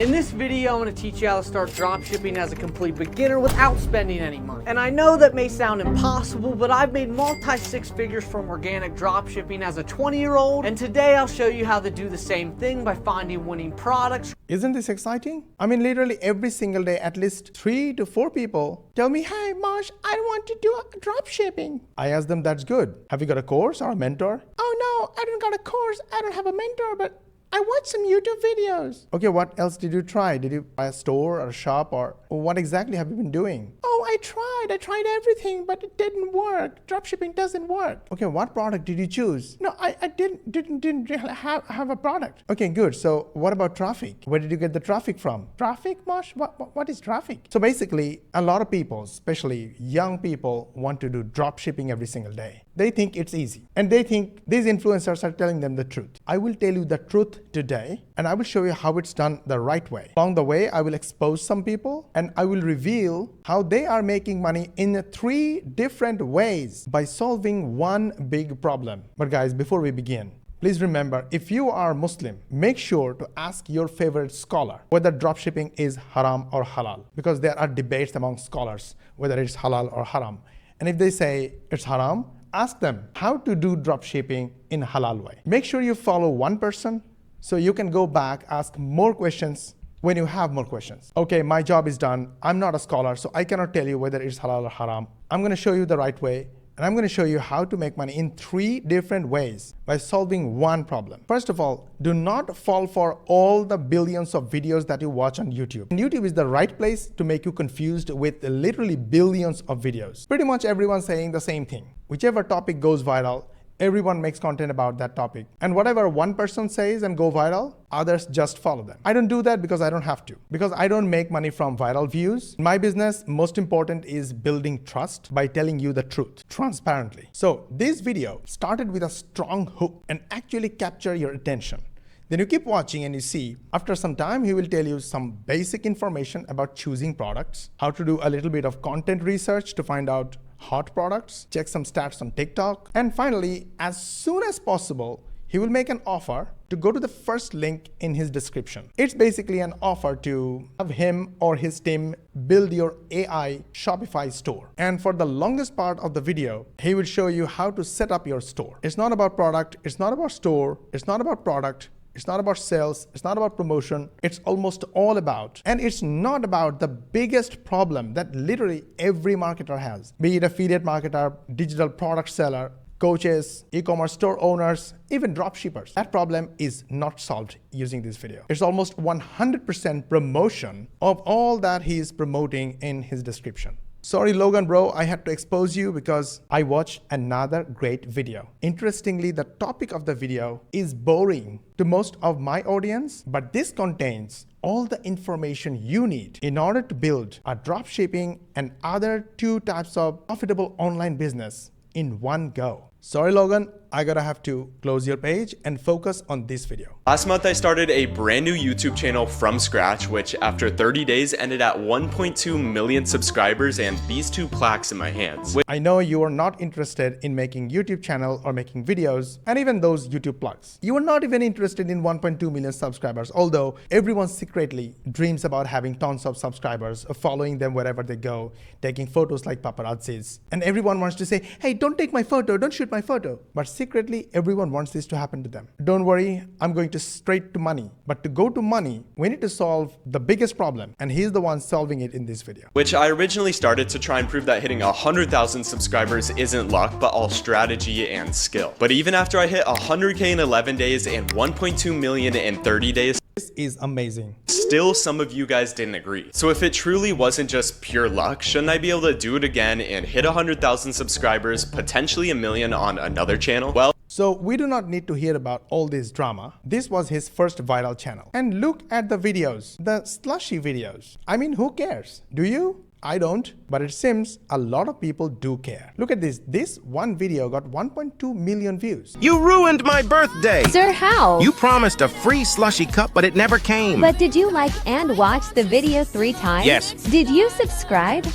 In this video, I'm going to teach you how to start dropshipping as a complete beginner without spending any money. And I know that may sound impossible, but I've made multi-six figures from organic dropshipping as a 20-year-old, and today I'll show you how to do the same thing by finding winning products. Isn't this exciting? I mean, literally every single day, at least 3 to 4 people tell me, "Hey, Mosh, I want to do dropshipping." I ask them, "That's good. Have you got a course or a mentor?" "Oh no, I don't got a course. I don't have a mentor, but I watched some YouTube videos." Okay, what else did you try? Did you buy a store or a shop, or what exactly have you been doing? "Oh, I tried everything, but it didn't work. Dropshipping doesn't work." Okay, what product did you choose? "No, I didn't really have a product." Okay, good. So what about traffic? Where did you get the traffic from? Traffic, Mosh? What is traffic? So basically, a lot of people, especially young people, want to do dropshipping every single day. They think it's easy, and they think these influencers are telling them the truth. I will tell you the truth today, and I will show you how it's done the right way. Along the way, I will expose some people, and I will reveal how they are making money in 3 different ways by solving one big problem. But guys, before we begin, please remember, if you are Muslim, make sure to ask your favorite scholar whether dropshipping is haram or halal, because there are debates among scholars whether it's halal or haram. And if they say it's haram, ask them how to do dropshipping in halal way. Make sure you follow one person so you can go back, ask more questions when you have more questions. Okay, my job is done. I'm not a scholar, so I cannot tell you whether it's halal or haram. I'm going to show you the right way, and I'm going to show you how to make money in 3 different ways by solving one problem. First of all, do not fall for all the billions of videos that you watch on YouTube. And YouTube is the right place to make you confused with literally billions of videos. Pretty much everyone's saying the same thing. Whichever topic goes viral, everyone makes content about that topic. And whatever one person says and go viral, others just follow them. I don't do that because I don't have to. Because I don't make money from viral views. In my business, most important is building trust by telling you the truth transparently. So this video started with a strong hook and actually capture your attention. Then you keep watching and you see, after some time, he will tell you some basic information about choosing products, how to do a little bit of content research to find out hot products, check some stats on TikTok, and finally, as soon as possible, he will make an offer to go to the first link in his description. It's basically an offer to have him or his team build your AI Shopify store. And for the longest part of the video, he will show you how to set up your store. It's not about product, it's not about store, it's not about product, it's not about sales, it's not about promotion, it's almost all about. And it's not about the biggest problem that literally every marketer has, be it affiliate marketer, digital product seller, coaches, e-commerce store owners, even dropshippers. That problem is not solved using this video. It's almost 100% promotion of all that he is promoting in his description. Sorry, Logan, bro, I had to expose you because I watched another great video. Interestingly, the topic of the video is boring to most of my audience, but this contains all the information you need in order to build a dropshipping and other 2 types of profitable online business in one go. Sorry, Logan, I gotta have to close your page and focus on this video. Last month, I started a brand new YouTube channel from scratch, which after 30 days ended at 1.2 million subscribers and these 2 plaques in my hands. I know you are not interested in making YouTube channel or making videos and even those YouTube plugs. You are not even interested in 1.2 million subscribers, although everyone secretly dreams about having tons of subscribers, following them wherever they go, taking photos like paparazzis. And everyone wants to say, "Hey, don't take my photo, don't shoot my photo." But secretly, everyone wants this to happen to them. Don't worry, I'm going to straight to money. But to go to money, we need to solve the biggest problem, and he's the one solving it in this video. Which I originally started to try and prove that hitting 100,000 subscribers isn't luck, but all strategy and skill. But even after I hit 100K in 11 days and 1.2 million in 30 days, this is amazing. Still, some of you guys didn't agree. So if it truly wasn't just pure luck, shouldn't I be able to do it again and hit 100,000 subscribers, potentially 1 million on another channel? Well, so we do not need to hear about all this drama. This was his first viral channel. And look at the videos, the slushy videos. I mean, who cares? Do you? I don't, but it seems a lot of people do care. Look at this. This one video got 1.2 million views. You ruined my birthday! Sir, how? You promised a free slushy cup, but it never came. But did you like and watch the video 3 times? Yes. Did you subscribe?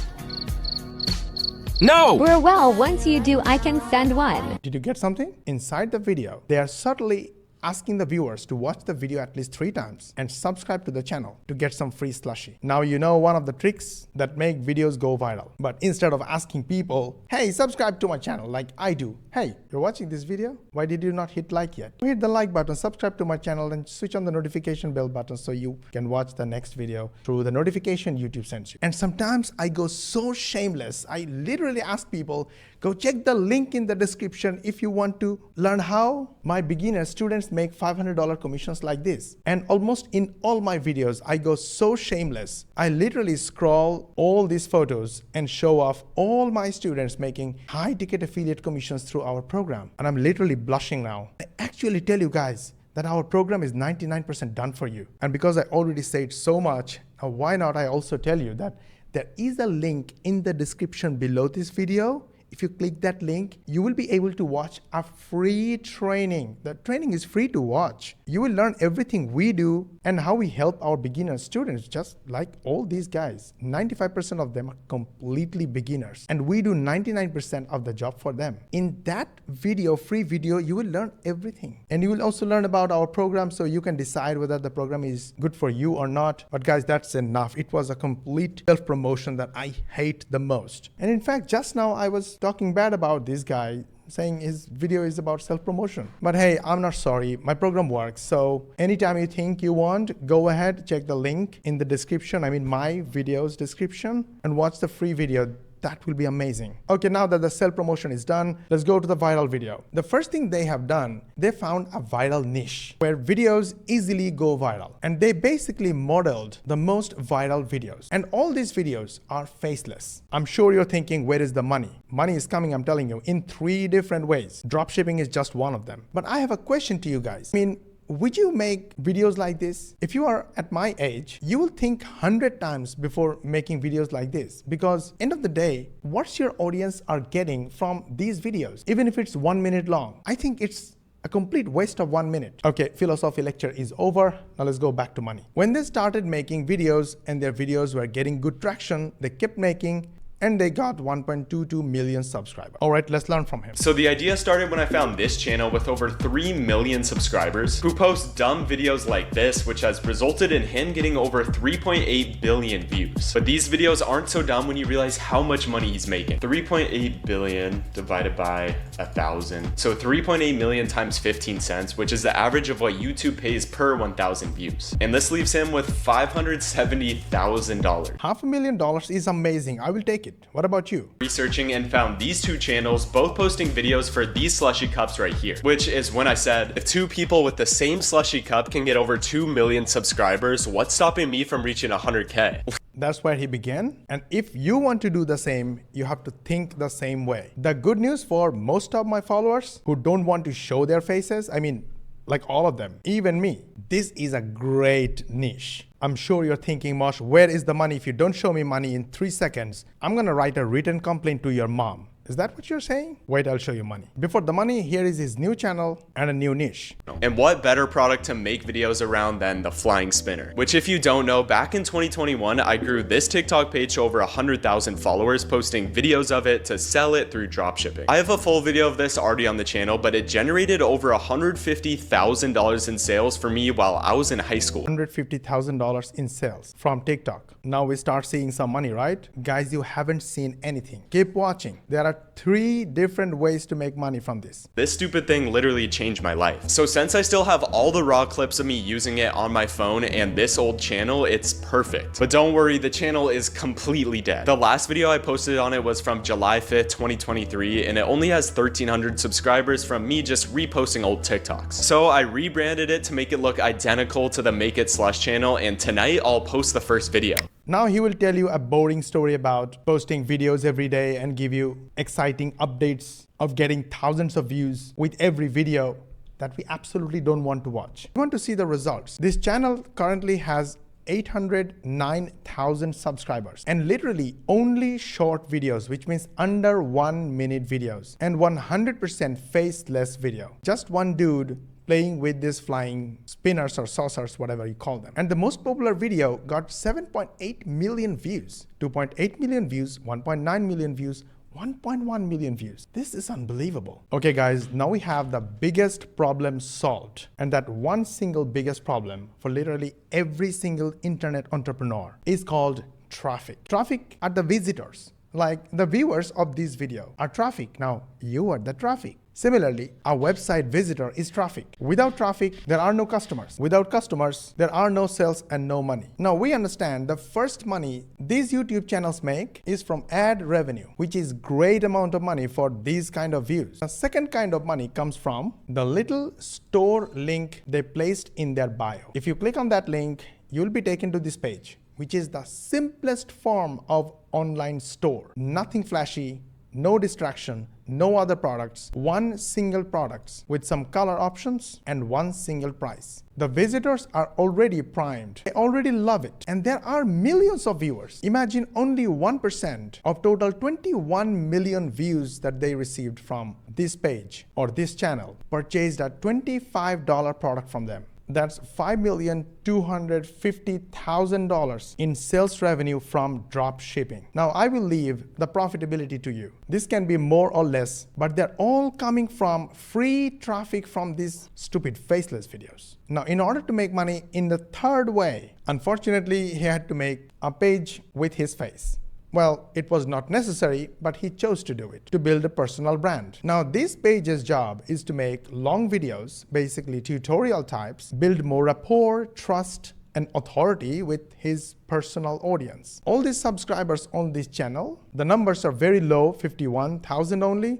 No! Well, once you do, I can send one. Did you get something? Inside the video, they are subtly asking the viewers to watch the video at least 3 times and subscribe to the channel to get some free slushie. Now you know one of the tricks that make videos go viral. But instead of asking people, hey, subscribe to my channel like I do. Hey, you're watching this video? Why did you not hit like yet? Hit the like button, subscribe to my channel, and switch on the notification bell button so you can watch the next video through the notification YouTube sends you. And sometimes I go so shameless. I literally ask people, go check the link in the description if you want to learn how my beginner students make $500 commissions like this. And almost in all my videos, I go so shameless. I literally scroll all these photos and show off all my students making high ticket affiliate commissions through our program. And I'm literally blushing now. I actually tell you guys that our program is 99% done for you. And because I already said so much, why not I also tell you that there is a link in the description below this video. If you click that link, you will be able to watch a free training. The training is free to watch. You will learn everything we do and how we help our beginner students, just like all these guys. 95% of them are completely beginners, and we do 99% of the job for them. In that video, free video, you will learn everything. And you will also learn about our program so you can decide whether the program is good for you or not. But guys, that's enough. It was a complete self-promotion that I hate the most. And in fact, just now I was talking bad about this guy, saying his video is about self-promotion. But hey, I'm not sorry. My program works. So anytime you think you want, go ahead, check the link in the description. I mean, my video's description, and watch the free video. That will be amazing. Okay, now that the self-promotion is done, let's go to the viral video. The first thing they have done, they found a viral niche where videos easily go viral. And they basically modeled the most viral videos. And all these videos are faceless. I'm sure you're thinking, where is the money? Money is coming, I'm telling you, in 3 different ways. Dropshipping is just one of them. But I have a question to you guys. I mean, would you make videos like this? If you are at my age, you will think 100 times before making videos like this, because end of the day, what's your audience are getting from these videos? Even if it's 1 minute long, I think it's a complete waste of 1 minute. Okay, philosophy lecture is over. Now let's go back to money. When they started making videos and their videos were getting good traction, they kept making, and they got 1.22 million subscribers. All right, let's learn from him. So the idea started when I found this channel with over 3 million subscribers who post dumb videos like this, which has resulted in him getting over 3.8 billion views. But these videos aren't so dumb when you realize how much money he's making. 3.8 billion divided by 1,000. So 3.8 million times 15 cents, which is the average of what YouTube pays per 1,000 views. And this leaves him with $570,000. $500,000 is amazing. I will take it. What about you? Researching and found these 2 channels both posting videos for these slushy cups right here, which is when I said, if 2 people with the same slushy cup can get over 2 million subscribers, what's stopping me from reaching 100K? That's where he began. And if you want to do the same, you have to think the same way. The good news for most of my followers who don't want to show their faces, I mean, like all of them, even me, this is a great niche. I'm sure you're thinking, Mosh, where is the money? If you don't show me money in 3 seconds, I'm gonna write a written complaint to your mom. Is that what you're saying? Wait, I'll show you money. Before the money, here is his new channel and a new niche. And what better product to make videos around than the flying spinner? Which, if you don't know, back in 2021, I grew this TikTok page to over 100,000 followers, posting videos of it to sell it through dropshipping. I have a full video of this already on the channel, but it generated over $150,000 in sales for me while I was in high school. $150,000 in sales from TikTok. Now we start seeing some money, right? Guys, you haven't seen anything. Keep watching. There are 3 different ways to make money from this. This stupid thing literally changed my life. So since I still have all the raw clips of me using it on my phone and this old channel, it's perfect. But don't worry, the channel is completely dead. The last video I posted on it was from July 5th, 2023, and it only has 1,300 subscribers from me just reposting old TikToks. So I rebranded it to make it look identical to the Make It Slush channel, and tonight I'll post the first video. Now he will tell you a boring story about posting videos every day and give you exciting updates of getting thousands of views with every video that we absolutely don't want to watch. We want to see the results. This channel currently has 809,000 subscribers and literally only short videos, which means under 1 minute videos, and 100% faceless video. Just one dude playing with these flying spinners or saucers, whatever you call them. And the most popular video got 7.8 million views, 2.8 million views, 1.9 million views, 1.1 million views. This is unbelievable. Okay guys, now we have the biggest problem solved. And that one single biggest problem for literally every single internet entrepreneur is called traffic. Traffic are the visitors, like the viewers of this video are traffic. Now you are the traffic. Similarly, a website visitor is traffic. Without traffic, there are no customers. Without customers, there are no sales and no money. Now we understand the first money these YouTube channels make is from ad revenue, which is great amount of money for these kind of views. The second kind of money comes from the little store link they placed in their bio. If you click on that link, you'll be taken to this page, which is the simplest form of online store. Nothing flashy, no distraction, no other products, one single product with some color options and one single price. The visitors are already primed. They already love it. And there are millions of viewers. Imagine only 1% of total 21 million views that they received from this page or this channel purchased a $25 product from them. That's $5,250,000 in sales revenue from drop shipping. Now I will leave the profitability to you. This can be more or less, but they're all coming from free traffic from these stupid faceless videos. Now in order to make money in the third way, unfortunately he had to make a page with his face. Well, it was not necessary, but he chose to do it, to build a personal brand. Now, this page's job is to make long videos, basically tutorial types, build more rapport, trust, and authority with his personal audience. All these subscribers on this channel, the numbers are very low, 51,000 only,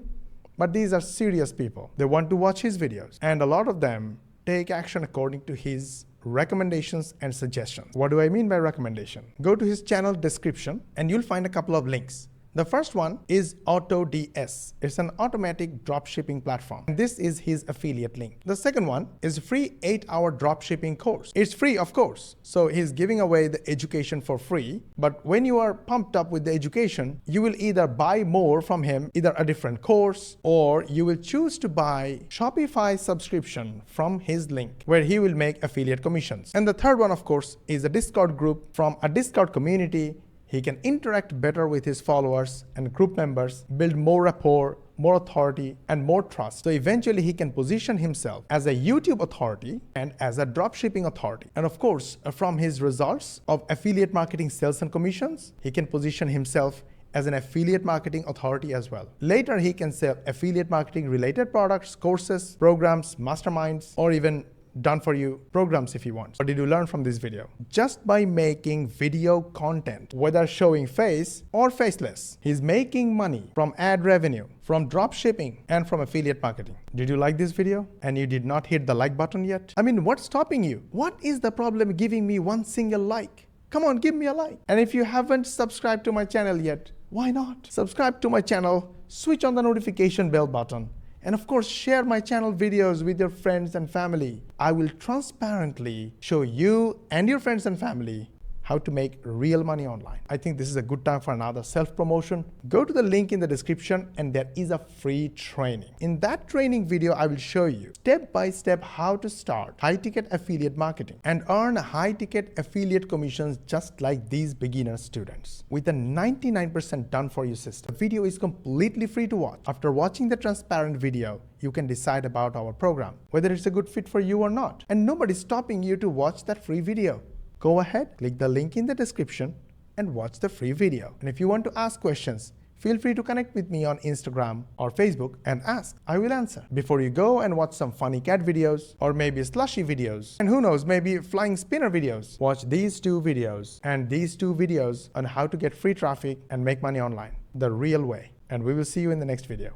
but these are serious people. They want to watch his videos, and a lot of them take action according to his recommendations and suggestions. What do I mean by recommendation? Go to his channel description and you'll find a couple of links. The first one is AutoDS. It's an automatic dropshipping platform. And this is his affiliate link. The second one is a free 8-hour dropshipping course. It's free, of course. So he's giving away the education for free. But when you are pumped up with the education, you will either buy more from him, either a different course, or you will choose to buy Shopify subscription from his link, where he will make affiliate commissions. And the third one, of course, is a Discord group from a Discord community. He can interact better with his followers and group members, build more rapport, more authority, and more trust. So eventually he can position himself as a YouTube authority and as a dropshipping authority. And of course, from his results of affiliate marketing sales and commissions, he can position himself as an affiliate marketing authority as well. Later, he can sell affiliate marketing related products, courses, programs, masterminds, or even done for you programs if you want. What did you learn from this video? Just by making video content, whether showing face or faceless, he's making money from ad revenue, from drop shipping, and from affiliate marketing. Did you like this video and you did not hit the like button yet? I mean, what's stopping you? What is the problem giving me one single like? Come on, give me a like. And if you haven't subscribed to my channel yet, why not? Subscribe to my channel, switch on the notification bell button, and of course, share my channel videos with your friends and family. I will transparently show you and your friends and family how to make real money online. I think this is a good time for another self-promotion. Go to the link in the description and there is a free training. In that training video, I will show you step by step how to start high-ticket affiliate marketing and earn high-ticket affiliate commissions just like these beginner students with a 99% done-for-you system. The video is completely free to watch. After watching the transparent video, you can decide about our program, whether it's a good fit for you or not. And nobody's stopping you to watch that free video. Go ahead, click the link in the description and watch the free video. And if you want to ask questions, feel free to connect with me on Instagram or Facebook and ask. I will answer. Before you go and watch some funny cat videos or maybe slushy videos, and who knows, maybe flying spinner videos, watch these two videos and these two videos on how to get free traffic and make money online the real way. And we will see you in the next video.